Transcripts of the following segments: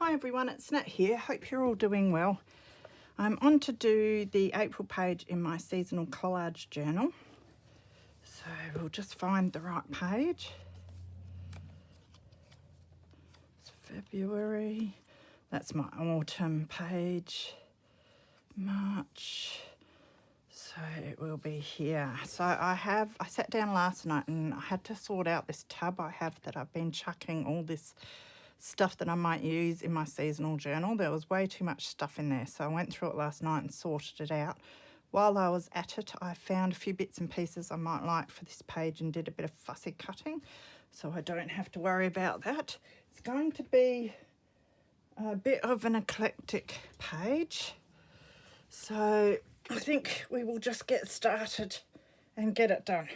Hi everyone, it's Nat here. Hope you're all doing well. I'm on to do the April page in my seasonal collage journal. So we'll just find the right page. It's February. That's my autumn page. March. So it will be here. So I sat down last night and I had to sort out this tub I have that I've been chucking all this stuff that I might use in my seasonal journal. There was way too much stuff in there, so I went through it last night and sorted it out. While I was at it, I found a few bits and pieces I might like for this page and did a bit of fussy cutting, so I don't have to worry about that. It's going to be a bit of an eclectic page, so I think we will just get started and get it done.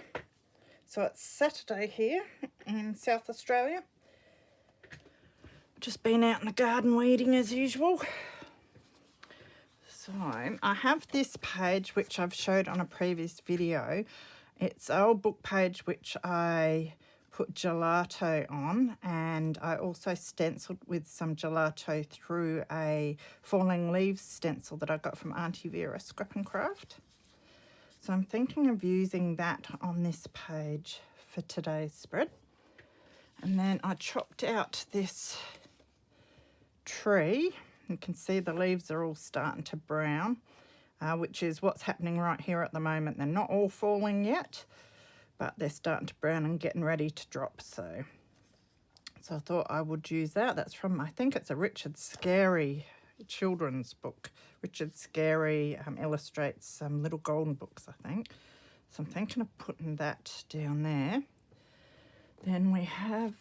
So it's Saturday here in South Australia. Just been out in the garden weeding as usual. So I have this page which I've showed on a previous video. It's an old book page which I put gelato on, and I also stenciled with some gelato through a falling leaves stencil that I got from Auntie Vera Scrap and Craft. So I'm thinking of using that on this page for today's spread. And then I chopped out this tree. You can see the leaves are all starting to brown, which is what's happening right here at the moment. They're not all falling yet, but they're starting to brown and getting ready to drop. So I thought I would use that. That's from, I think it's a Richard Scarry children's book. Richard Scarry illustrates some little golden books, I think. So I'm thinking of putting that down there. Then we have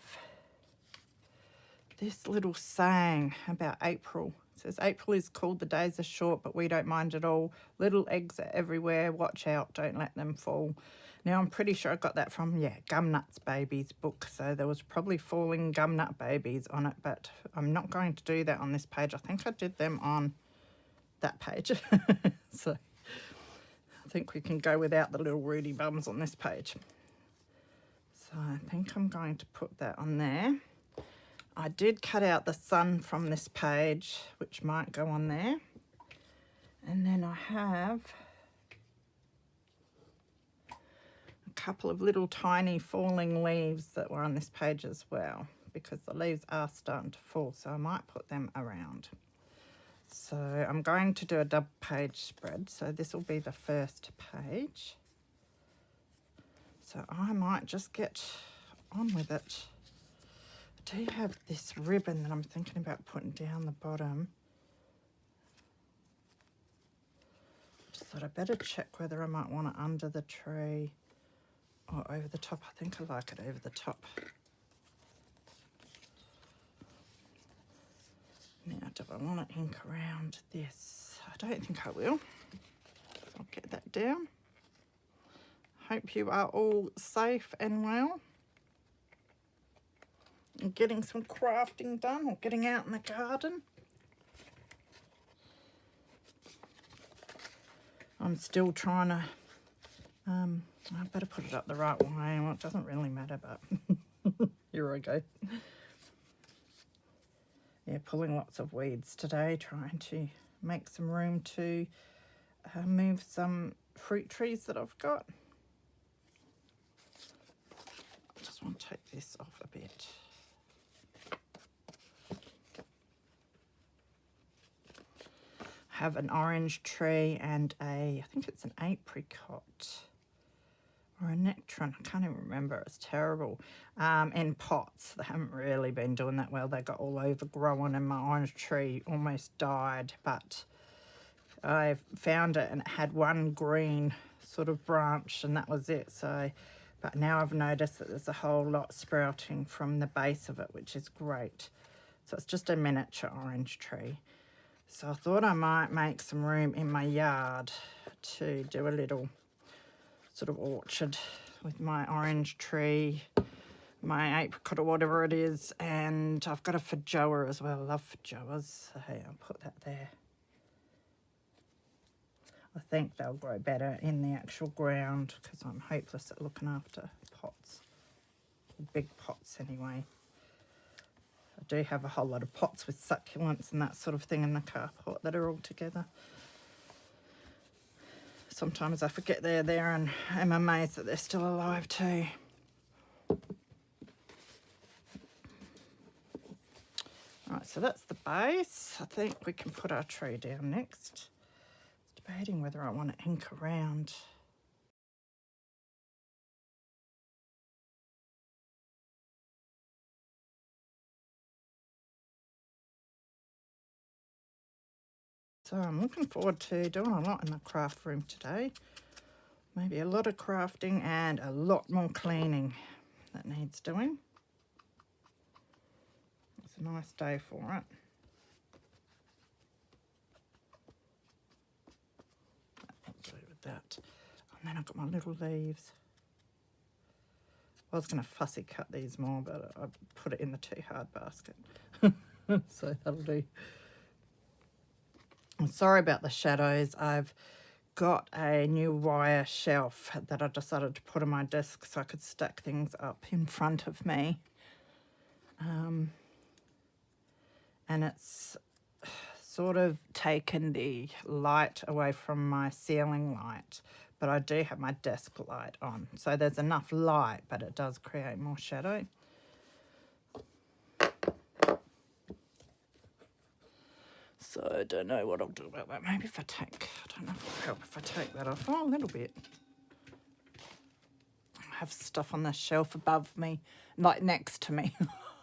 this little saying about April. It says, April is cold, the days are short, but we don't mind at all. Little eggs are everywhere, watch out, don't let them fall. Now, I'm pretty sure I got that from, Gumnuts Babies book. So there was probably falling gumnut babies on it, but I'm not going to do that on this page. I think I did them on that page. So I think we can go without the little Rudy bums on this page. So I think I'm going to put that on there. I did cut out the sun from this page, which might go on there. And then I have a couple of little tiny falling leaves that were on this page as well, because the leaves are starting to fall, so I might put them around. So I'm going to do a double page spread, so this will be the first page. So I might just get on with it. I do have this ribbon that I'm thinking about putting down the bottom. Just thought I'd better check whether I might want it under the tree or over the top. I think I like it over the top. Now, do I want to ink around this? I don't think I will. So I'll get that down. Hope you are all safe and well. And getting some crafting done or getting out in the garden. I'm still trying to, I better put it up the right way. Well, it doesn't really matter, but here I go. Yeah, pulling lots of weeds today, trying to make some room to move some fruit trees that I've got. I just want to take this off a bit. Have an orange tree and I think it's an apricot or a nectarine. I can't even remember. It's terrible. In pots. They haven't really been doing that well. They got all overgrown and my orange tree almost died, but I found it and it had one green sort of branch and that was it. So, but now I've noticed that there's a whole lot sprouting from the base of it, which is great. So it's just a miniature orange tree. So I thought I might make some room in my yard to do a little sort of orchard with my orange tree, my apricot or whatever it is, and I've got a feijoa as well. I love feijoas, so I'll put that there. I think they'll grow better in the actual ground because I'm hopeless at looking after pots, big pots anyway. I do have a whole lot of pots with succulents and that sort of thing in the carport that are all together. Sometimes I forget they're there and I'm amazed that they're still alive too. Right, so that's the base. I think we can put our tree down next. Debating whether I want to ink around. So I'm looking forward to doing a lot in the craft room today. Maybe a lot of crafting and a lot more cleaning that needs doing. It's a nice day for it. I'll do with that. And then I've got my little leaves. I was going to fussy cut these more, but I put it in the too hard basket. So that'll do. I'm sorry about the shadows. I've got a new wire shelf that I decided to put on my desk so I could stack things up in front of me. And it's sort of taken the light away from my ceiling light, but I do have my desk light on. So there's enough light, but it does create more shadow. So I don't know what I'll do about that. Maybe if I don't know if it'll help if I take that off. Oh, a little bit. I have stuff on the shelf above me, like next to me.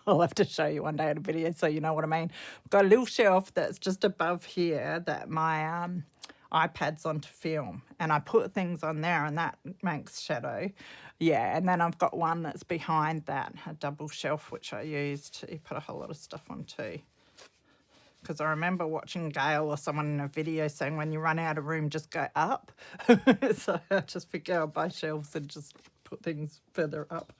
I'll have to show you one day in a video so you know what I mean. I've got a little shelf that's just above here that my iPad's on to film. And I put things on there and that makes shadow. Yeah, and then I've got one that's behind that, a double shelf, which I use to put a whole lot of stuff on too. Because I remember watching Gail or someone in a video saying when you run out of room, just go up. So I just figure I'll buy shelves and just put things further up.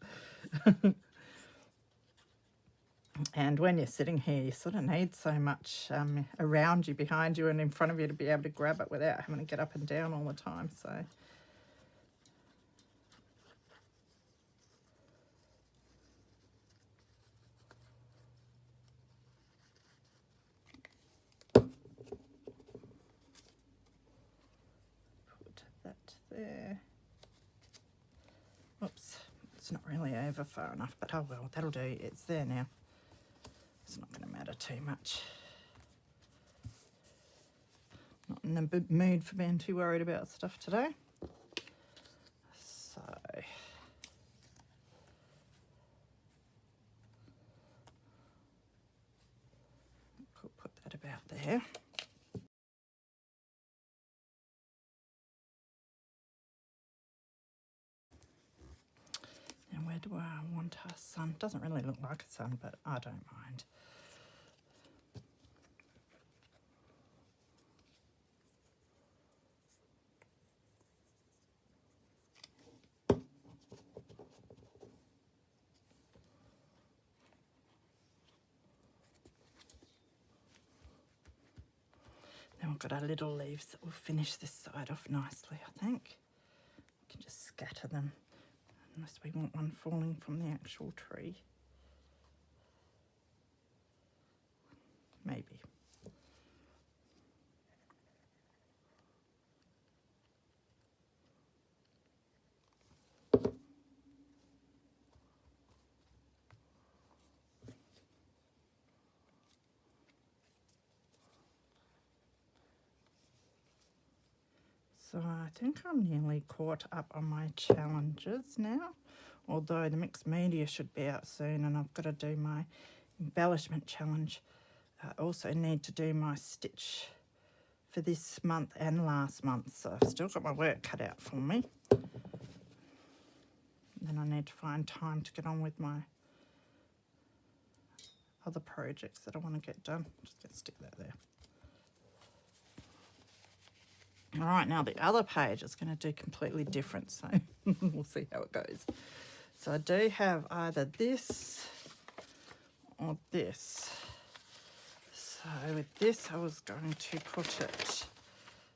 And when you're sitting here, you sort of need so much around you, behind you and in front of you to be able to grab it without having to get up and down all the time. So put that there. Oops, it's not really over far enough, but oh well, that'll do. It's there now. It's not going to matter too much. Not in the mood for being too worried about stuff today. So could put that about there. And where do I want our sun? Doesn't really look like a sun, but I don't mind. Then we've got our little leaves that will finish this side off nicely, I think. We can just scatter them, unless we want one falling from the actual tree. Maybe. So I think I'm nearly caught up on my challenges now, although the mixed media should be out soon and I've got to do my embellishment challenge. I also need to do my stitch for this month and last month, so I've still got my work cut out for me. Then I need to find time to get on with my other projects that I want to get done. Just going to stick that there. All right, now the other page is going to do completely different, so we'll see how it goes. So I do have either this or this. So with this, I was going to put it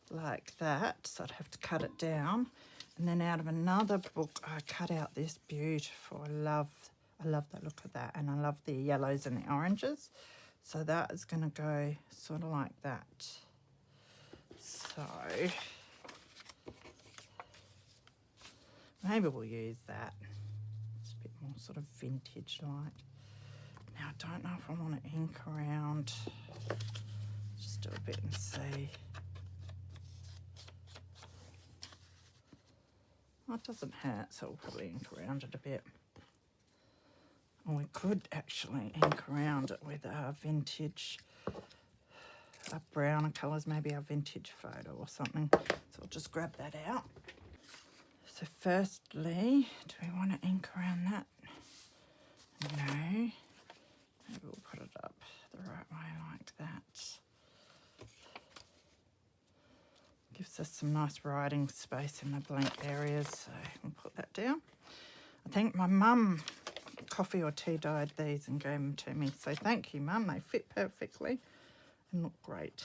like that, so I'd have to cut it down. And then out of another book, I cut out this beautiful, I I love the look of that, and I love the yellows and the oranges. So that is going to go sort of like that. So maybe we'll use that. It's a bit more sort of vintage like. Now I don't know if I want to ink around. Just do a bit and see. Well, it doesn't hurt, so we'll probably ink around it a bit. Or we could actually ink around it with our vintage, our browner colours, maybe our vintage photo or something. So I'll just grab that out. So firstly, do we want to ink around that? No. Maybe we'll put it up the right way like that. Gives us some nice writing space in the blank areas, so we'll put that down. I think my mum coffee or tea dyed these and gave them to me, so thank you, Mum. They fit perfectly and look great.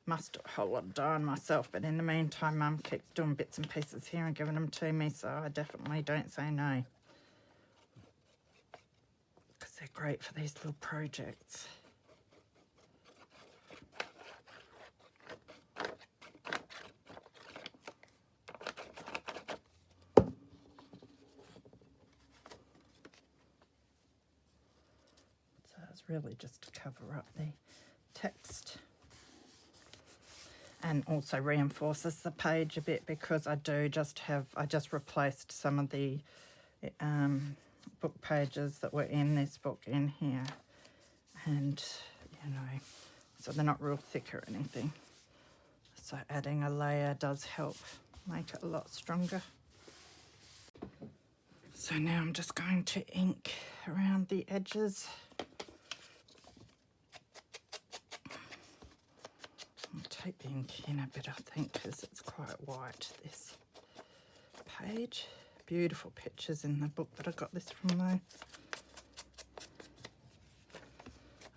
Must do a whole lot of dyeing myself, but in the meantime, Mum keeps doing bits and pieces here and giving them to me, so I definitely don't say no, because they're great for these little projects. Really just to cover up the text, and also reinforces the page a bit, because I just replaced some of the book pages that were in this book in here, and you know, so they're not real thick or anything, so adding a layer does help make it a lot stronger. So now I'm just going to ink around the edges. Take the ink in a bit, I think, because it's quite white, this page. Beautiful pictures in the book that I got this from, though.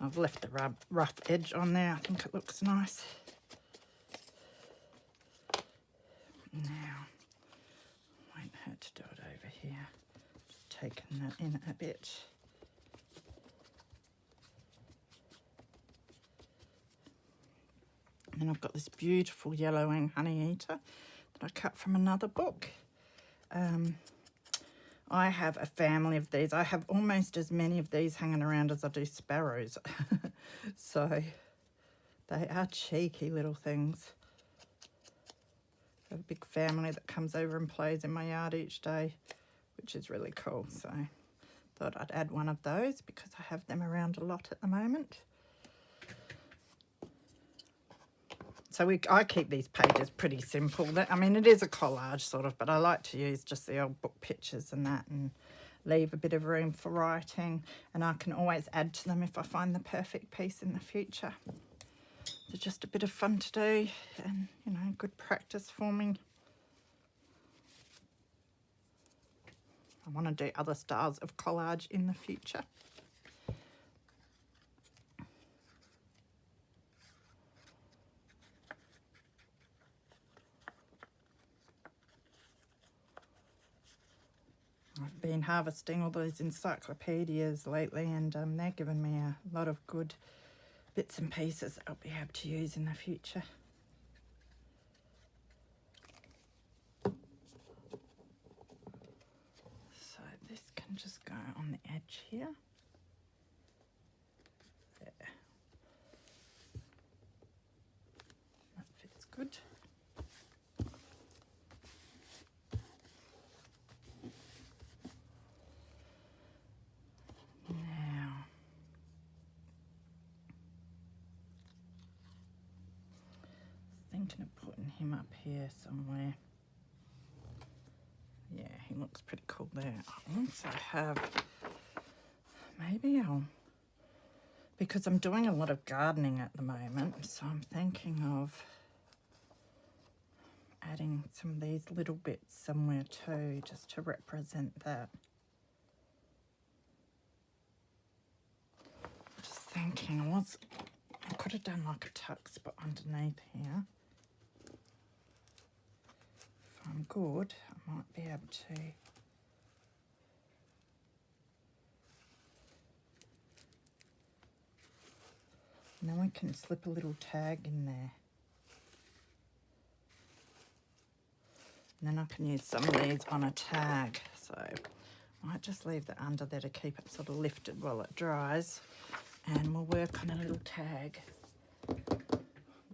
I've left the rough edge on there. I think it looks nice. Now, won't hurt to do it over here. Just taking that in a bit. And then I've got this beautiful yellowing honey eater that I cut from another book. I have a family of these. I have almost as many of these hanging around as I do sparrows. So they are cheeky little things. I have a big family that comes over and plays in my yard each day, which is really cool. So thought I'd add one of those because I have them around a lot at the moment. So I keep these pages pretty simple. I mean, it is a collage sort of, but I like to use just the old book pictures and that, and leave a bit of room for writing, and I can always add to them if I find the perfect piece in the future. They're just a bit of fun to do, and, you know, good practice for me. I want to do other styles of collage in the future. I've been harvesting all those encyclopedias lately, and they're giving me a lot of good bits and pieces that I'll be able to use in the future. So this can just go on the edge here. There. That fits good. Thinking of putting him up here somewhere. Yeah, he looks pretty cool there. I also have, maybe because I'm doing a lot of gardening at the moment, so I'm thinking of adding some of these little bits somewhere too, just to represent that. Just thinking, I could have done like a tuck spot underneath here. If I'm good, I might be able to And then we can slip a little tag in there. And then I can use some of these on a tag. So I might just leave that under there to keep it sort of lifted while it dries. And we'll work on a little tag.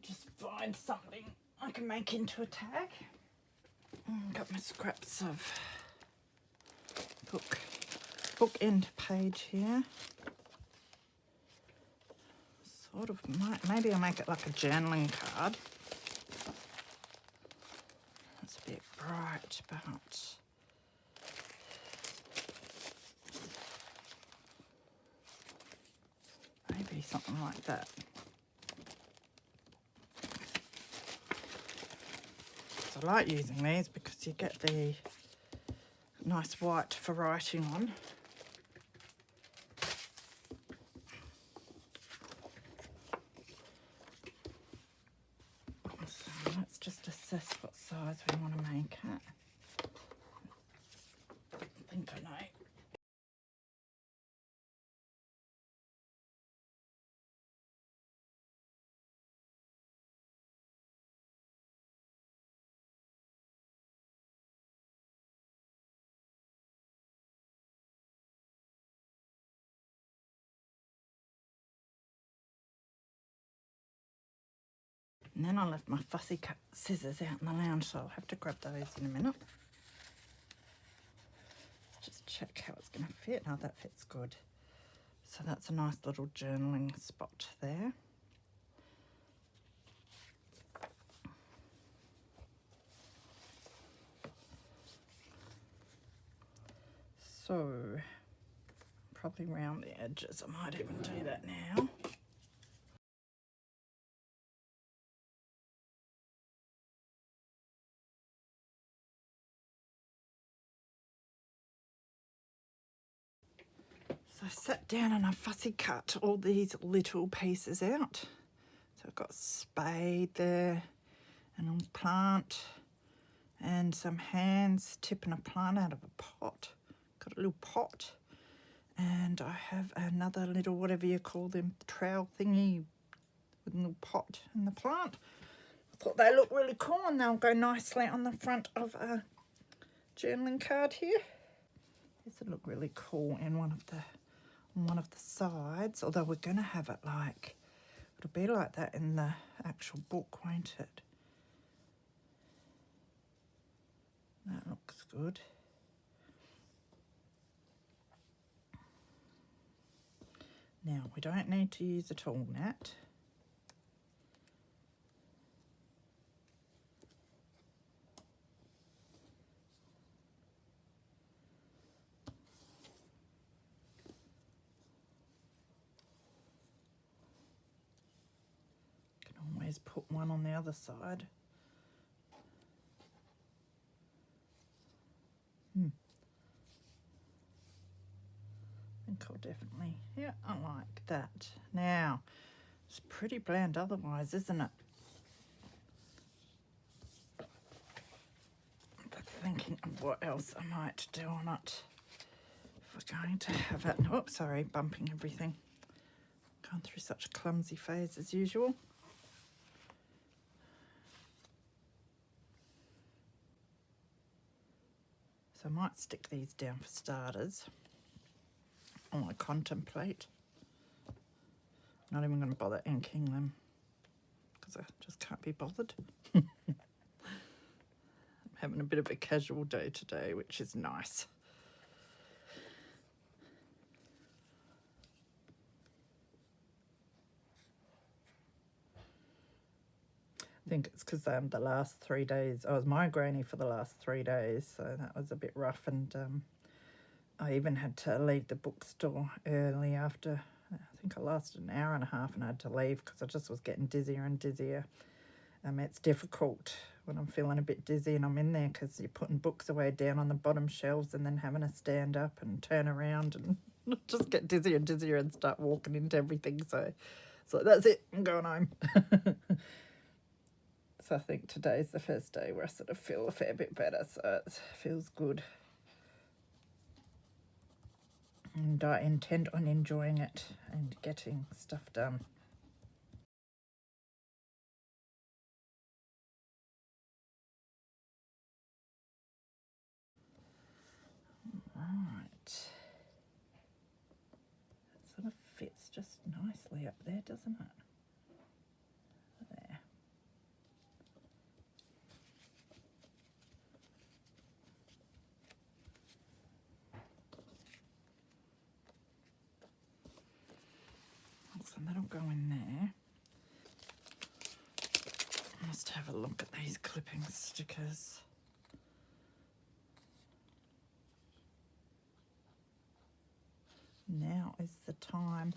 Just find something I can make into a tag. Got my scraps of book end page here. Sort of maybe I'll make it like a journaling card. It's a bit bright, but maybe something like that. So I like using these because you get the nice white for writing on. So let's just assess what size we want to make it. I think I know. And then I left my fussy cut scissors out in the lounge, so I'll have to grab those in a minute. Just check how it's going to fit. Oh, that fits good. So that's a nice little journaling spot there. So, probably round the edges. I might even do that now. So I sat down and I fussy cut all these little pieces out. So I've got spade there and a plant and some hands tipping a plant out of a pot. Got a little pot and I have another little, whatever you call them, trowel thingy with a little pot in the plant. I thought they look really cool and they'll go nicely on the front of a journaling card here. This would look really cool in one of the sides, although we're going to have it like, it'll be like that in the actual book, won't it? That looks good. Now, we don't need to use it all, Nat. Can always put one on the other side. I think I'll definitely, yeah, I like that. Now, it's pretty bland otherwise, isn't it? But thinking of what else I might do on it. If we're going to have it, oh, sorry, bumping everything. Gone through such a clumsy phase as usual. So I might stick these down for starters. I want to contemplate. Not even going to bother inking them because I just can't be bothered. I'm having a bit of a casual day today, which is nice. I think it's because the last 3 days, I was migraine for the last 3 days, so that was a bit rough, and I even had to leave the bookstore early after, I think I lasted an hour and a half and I had to leave because I just was getting dizzier and dizzier. It's difficult when I'm feeling a bit dizzy and I'm in there because you're putting books away down on the bottom shelves and then having to stand up and turn around and just get dizzier and dizzier and start walking into everything. So that's it, I'm going home. So I think today's the first day where I sort of feel a fair bit better, so it feels good. And I intend on enjoying it and getting stuff done. nicely up there, doesn't it? There. So that'll go in there. Let's have a look at these clipping stickers. Now is the time.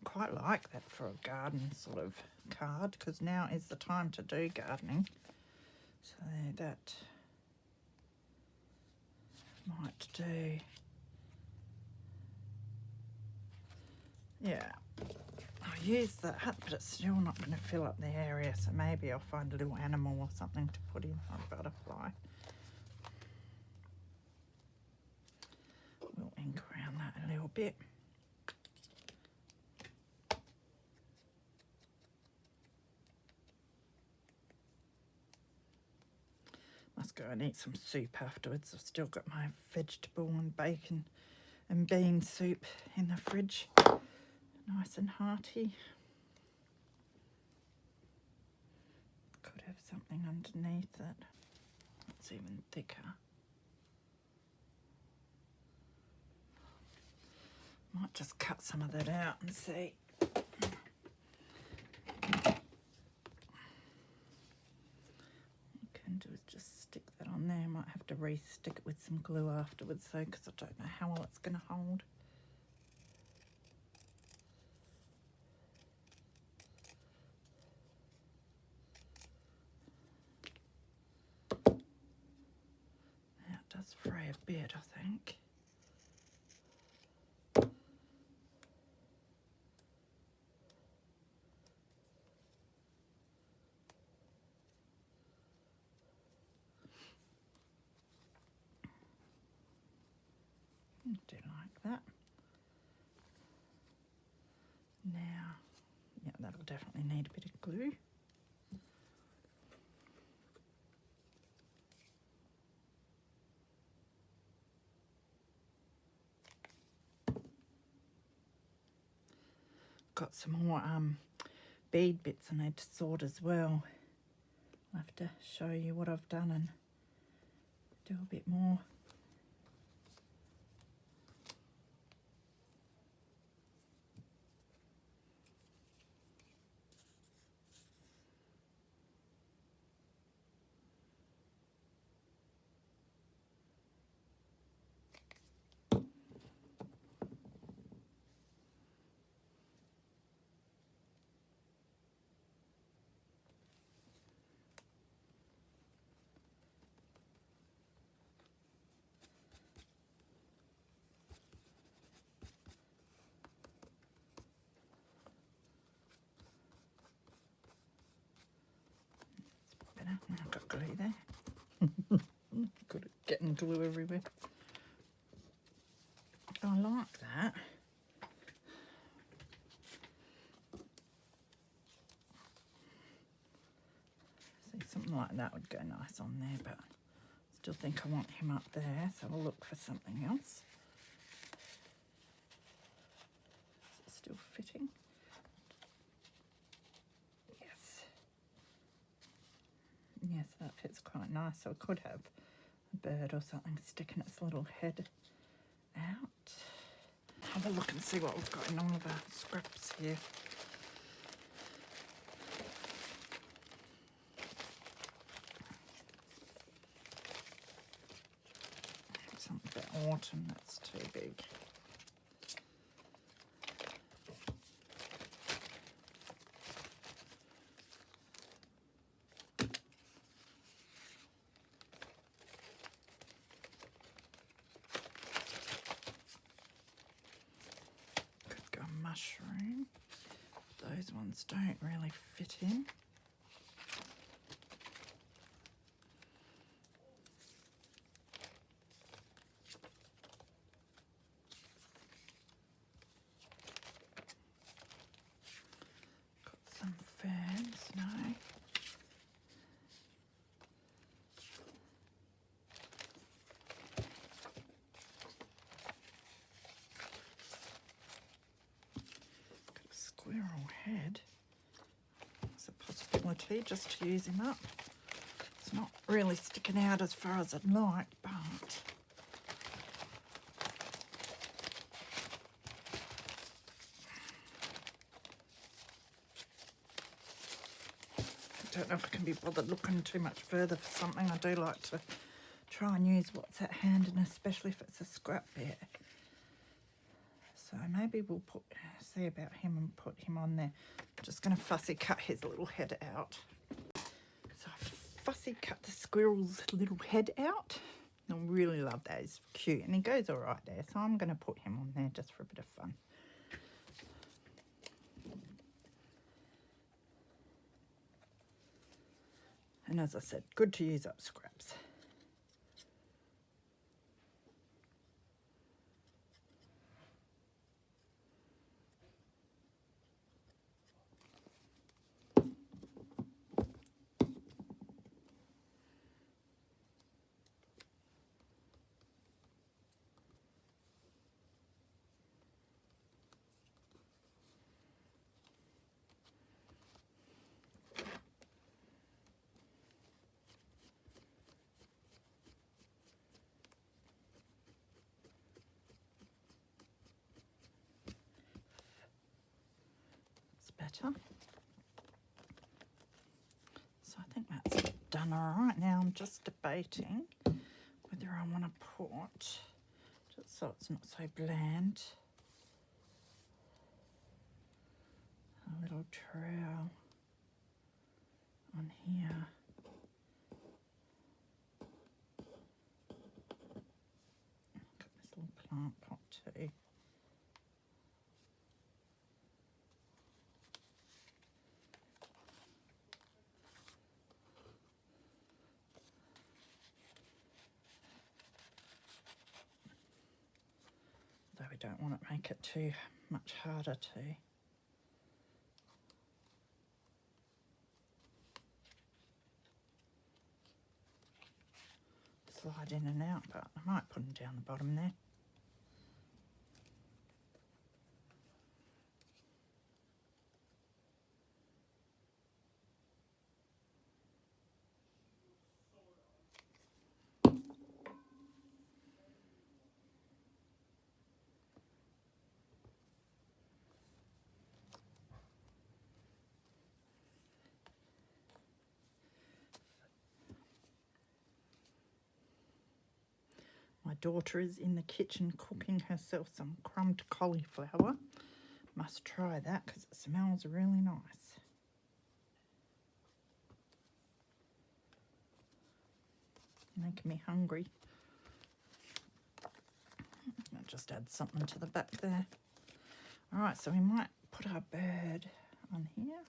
I quite like that for a garden sort of card, because now is the time to do gardening. So that might do. Yeah, I'll use that, but it's still not going to fill up the area, so maybe I'll find a little animal or something to put in, or a butterfly. We'll ink around that a little bit. Must go and eat some soup afterwards. I've still got my vegetable and bacon and bean soup in the fridge. Nice and hearty. Could have something underneath it. It's even thicker. Might just cut some of that out and see. Just stick that on there. Might have to re-stick it with some glue afterwards though, because I don't know how well it's going to hold. Now it does fray a bit, I think. Do like that. Now, yeah, that'll definitely need a bit of glue. Got some more bead bits I need to sort as well. I'll have to show you what I've done and do a bit more. I've got glue there. Good at getting glue everywhere. I like that. See, something like that would go nice on there, but I still think I want him up there, so I'll look for something else. Is it still fitting? Yes, that fits quite nice. So I could have a bird or something sticking its little head out. Have a look and see what we've got in all of our scraps here. Something a bit autumn, that's too big. Mushroom. Those ones don't really fit in. Got some ferns, no. Squirrel quickly just to use him up. It's not really sticking out as far as I'd like, but I don't know if I can be bothered looking too much further for something. I do like to try and use what's at hand, and especially if it's a scrap bit. So maybe we'll see about him and put him on there. I'm just going to fussy cut his little head out. So I fussy cut the squirrel's little head out. I really love that. He's cute and he goes all right there. So I'm going to put him on there just for a bit of fun. And as I said, good to use up scraps. Better. So I think that's done all right. Now I'm just debating whether I want to put, just so it's not so bland, a little trowel on here. Got this little plant pot too. Though we don't want to make it too much harder to. Slide in and out, but I might put them down the bottom there. My daughter is in the kitchen cooking herself some crumbed cauliflower. Must try that because it smells really nice. Making me hungry. I'll just add something to the back there. All right, so we might put our bird on here.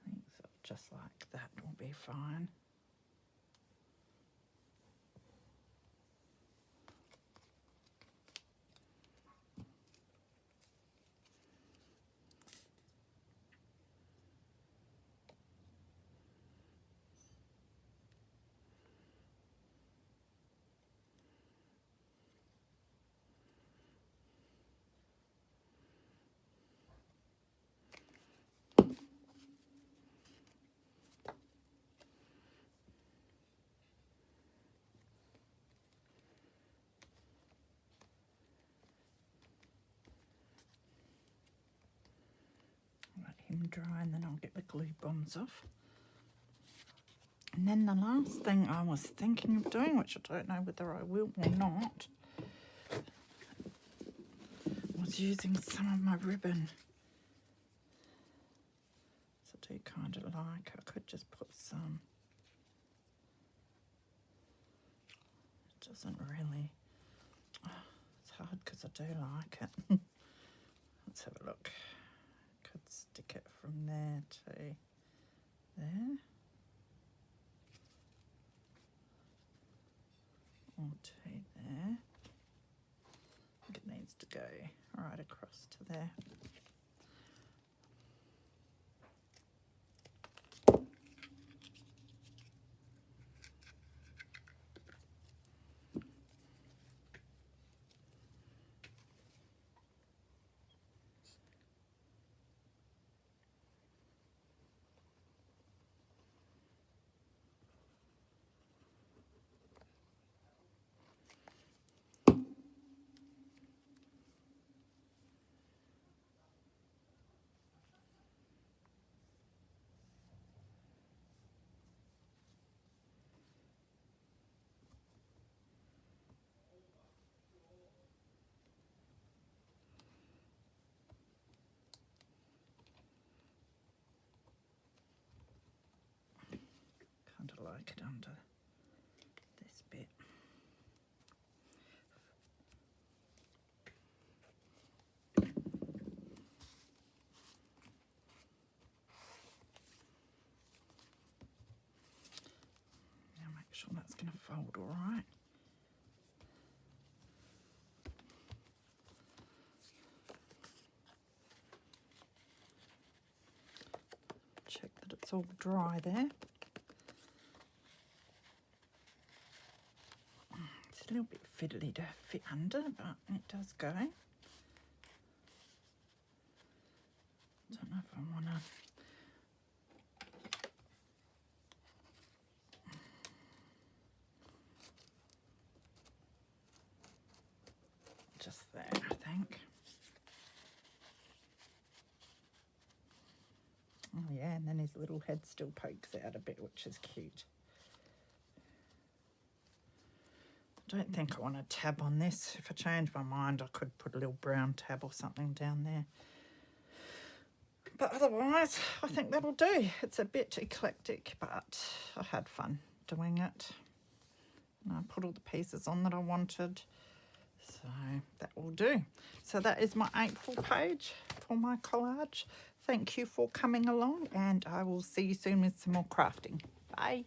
I think so, just like that will be fine. Dry, and then I'll get the glue bombs off. And then the last thing I was thinking of doing, which I don't know whether I will or not, was using some of my ribbon. So I do kind of like, I could just put some. It doesn't really, it's hard because I do like it. Let's have a look. Could stick it from there to there, or to there. I think it needs to go right across to there. like it under this bit. Now make sure that's going to fold all right. Check that it's all dry there. It's a little bit fiddly to fit under, but it does go. Don't know if I want to. Just there, I think. Oh yeah, and then his little head still pokes out a bit, which is cute. I don't think I want a tab on this. If I change my mind, I could put a little brown tab or something down there. But otherwise, I think that'll do. It's a bit eclectic, but I had fun doing it. And I put all the pieces on that I wanted. So that will do. So that is my April page for my collage. Thank you for coming along, and I will see you soon with some more crafting. Bye.